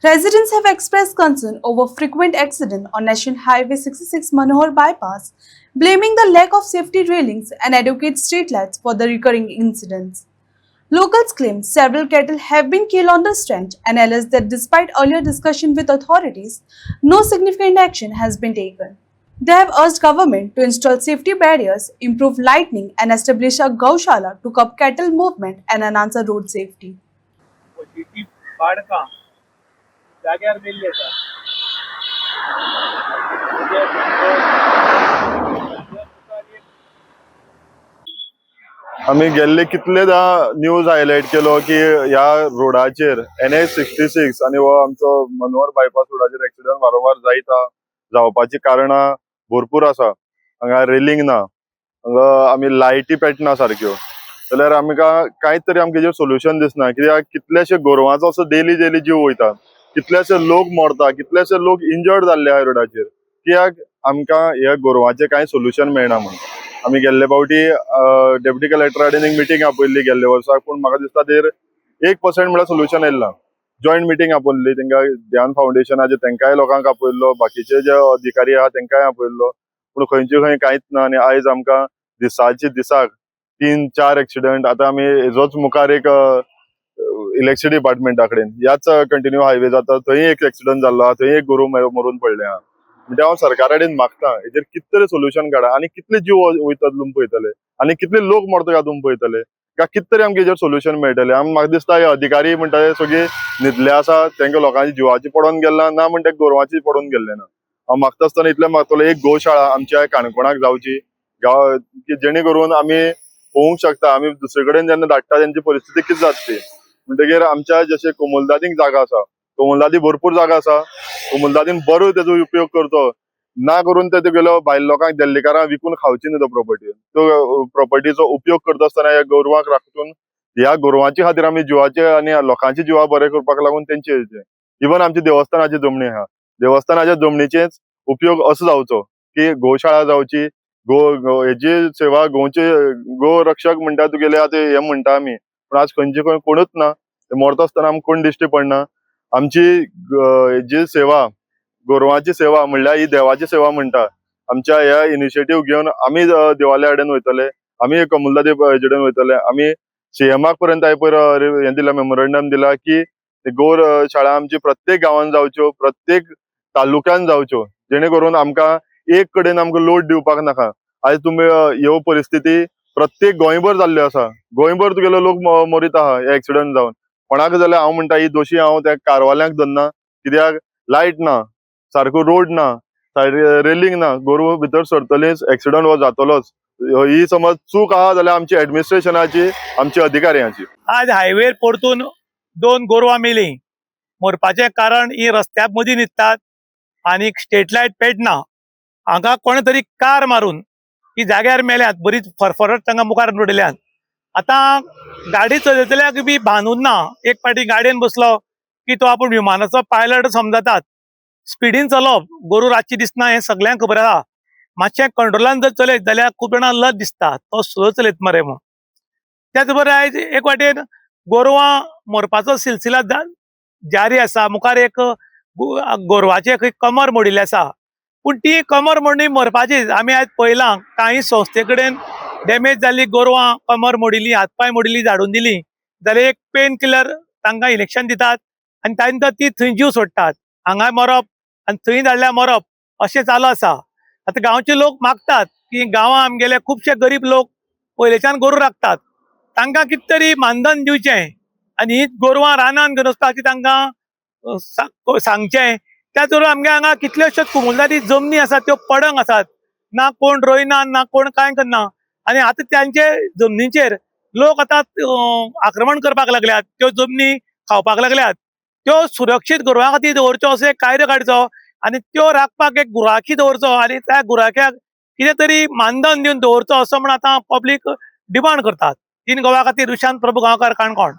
Residents have expressed concern over frequent accident on National Highway 66 Manohar bypass, blaming the lack of safety railings and adequate streetlights for the recurring incidents. Locals claim several cattle have been killed on the stretch and alleged that despite earlier discussion with authorities, no significant action has been taken. They have urged government to install safety barriers, improve lighting and establish a gaushala to curb cattle movement and enhance road safety. शेती पाडका जाग्यार मेल्ली आसा आम्ही गेल्ले कितलेदा news highlight केलो की ह्या रोडाचेर NH66 आणि हो आमचो मनोहर बायपास रोडाचेर एक्सिडंट वारंवार जावपाची कारणां भरपूर आसा. हांगा रेलिंग ना, हांगा आमी लायटी पेटना सारक्यो, जाल्यार आमकां कांयच तरी आमकां हेजेर सोल्युशन दिसना. कित्याक कितलेशे गोरवांचो असो डेली जीव वयता, कितलेशे लोक मरता, कितलेशे लोक इंजर्ड जाल्ले ह्या रोडाचेर. कित्याक आमकां ह्या गोरवांचें कांय सोल्युशन मेळना म्हणून आमी गेल्ले फावटी डेप्युटी कलेक्टरान एक मिटींग आपयल्ली गेल्ले वर्साक, पूण म्हाका दिसता तेर 1% म्हळ्यार सोल्युशन येयला. जॉयंट मिटींग आपयल्ली तेंकां ध्यान फाउंडेशनाचे, तेंकाय लोकांक आपयल्लो, बाकीचे जे अधिकारी आहा तेंकाय आपयल्लो, पूण खंय कांयच ना. आनी आयज आमकां दिसाक 3-4 एक्सिडंट. आता आमी हेजोच मुखार एक इलेक्शन डिपार्टमेंटा कडेन ह्याच कंटिन्यू हायवे जाता, थंय एक एक्सिडंट जाल्लो आहा, थंय एक गोरू मरून पडले आहा. म्हणजे हांव सरकारा कडेन मागता हेजेर कितें तरी सोल्युशन काडा. आनी कितले जीव वयतात तुमी पळयतले, आनी कितले लोक मरता काय तुमी पळयतले, काय कितें तरी आमकां हेजेर सोल्युशन मेळटलें. म्हाका दिसता हे अधिकारी म्हणटा ते सगळे न्हिदले आसा, तांकां लोकांची जिवाची पडोवन गेला ना, म्हण ते गोरवांची पडोवन गेल्ले ना. हांव मागता आसतना इतलें मागतलो, एक गोशाळा आमच्या काणकोणाक जावची, जेणे करून आमी पळोवंक शकता आमी दुसरे कडेन जेन्ना धाडटा तेंची परिस्थिती कितें जाता ती. म्हणटकीर आमच्या जशे कोमुलदादीक जागा आसा, कोमुलदादी भरपूर जागा आसा, कोमुलदादीन बरो तेजो उपयोग करचो ना, करून ते तुगेलो भायल्या लोकांक देल्लीकारांक विकून खावची न्ही तो प्रॉपर्टी. तो प्रॉपर्टीचो उपयोग करता आसतना ह्या गोरवांक राखून ह्या गोरवांच्या खातीर आमी जिवाचे आनी लोकांची जिवा बरे करपाक लागून तेंचे इवन आमची देवस्थानाची जमनी आहा, देवस्थानाच्या जमनीचेच उपयोग असो जावचो की गोशाळा जावची, हेची सेवा, गो रक्षक म्हणटा तुगेले आतां हे म्हणटा आमी, पण आज खंयचे कोणूच ना. मरता आसतना आमकां कोण दिश्टी पडना. आमची जी सेवा, गोरवांची सेवा म्हणल्यार ही देवाची सेवा म्हणटा. आमच्या ह्या इनिशिएटीव घेवन आमी देवाल्या कडेन वयतले, आमी कोमुलदादी हेजे कडेन वयतले, आमी CMाक पर्यंत हे दिला, मेमोरंडम दिला की गोर शाळा आमची प्रत्येक गांवांत जावच्यो, प्रत्येक तालुक्यान जावच्यो, जेणे करून आमकां एक कडेन आमकां लोड दिवपाक नाका. आज तुमी ह्यो परिस्थिती प्रत्येक गोंयभर जाल्ल्यो आसा, गोंयभर तुगेलो लोक मरीत आहा हे एक्सिडंट जावन. कोणाक जाल्यार हांव म्हणटा ही दोशी हांव त्या कारवाल्यांक धरना, कित्याक लायट ना, सारको रोड ना, रेलिंग ना, गोरवां भितर सरतलींच एक्सिडंट हो जातलोच. ही समज चूक आहा जाल्यार आमची ऍडमिनिस्ट्रेशनाची, आमच्या अधिकाऱ्यांची. आज हायवेर परतून 2 गोरवां मेली. मरपाचे कारण ही रस्त्या मदीं न्हिदतात आनी स्ट्रीट लायट पेटना. हांगा कोणे तरी कार मारून ही जाग्यार मेल्यात, बरीच फरफरत तांकां मुखार उडयल्यात. आतां गाडी चलयतल्याक बी भान उरना. एक फावटी गाडयेन बसलो की तो आपूण विमानाचो पायलट समजतात. स्पिडीन चलोवप, गोरू रातची दिसना हें सगळ्यांक खबर आहा. मातशें कंट्रोलान जर चलयत जाल्यार खूब जाणांक लज दिसता तो स्लो चलयत मरे म्हूण. त्याच बरोबर आयज एक वाटेन गोरवां मरपाचो सिलसिला जारी आसा. मुखार एक गोरवाचे खंय कमर मोडिल्ली आसा, पूण ती कमर मोडणी मरपाचीच. आमी आयज पळयलां कांय संस्थे कडेन डॅमेज जाल्ली गोरवां, कमर मोडिल्ली, हातपाय मोडिल्ली धाडून दिली जाल्यार एक पेन किलर तांकां इंजेक्शन दितात आनी तांकां ती थंय जीव सोडटात. हांगा मरप आनी थंय धाडल्यार मरप अशें चालू आसा. आतां गांवचे लोक मागतात की गांवां आमगेले खुबशे गरीब लोक पयलींच्यान गोरू राखतात, तांकां कितें तरी मानधन दिवचें आनी ही गोरवां रानान घेवन वचपाची तांकां सांगचें. त्याच बरोबर आमगे हांगा कितल्योश्योच कोमुलदादी जमनी आसात त्यो पडंग आसात, ना कोण रोयना, ना कोण कांय करना. आनी आतां त्यांचे जमनीचेर लोक आतां आक्रमण करपाक लागल्यात, त्यो जमनी खावपाक लागल्यात. त्यो सुरक्षीत गोरवां खातीर दवरच्यो असो एक कायदो काडचो आनी त्यो राखपाक एक गुराखी दवरचो आनी त्या गुराख्याक कितें तरी मानधन दिवन दवरचो असो म्हण आतां पब्लीक डिमांड करतात. इन गोवा खातीर रुशांत प्रभू गांवकार, काणकोण.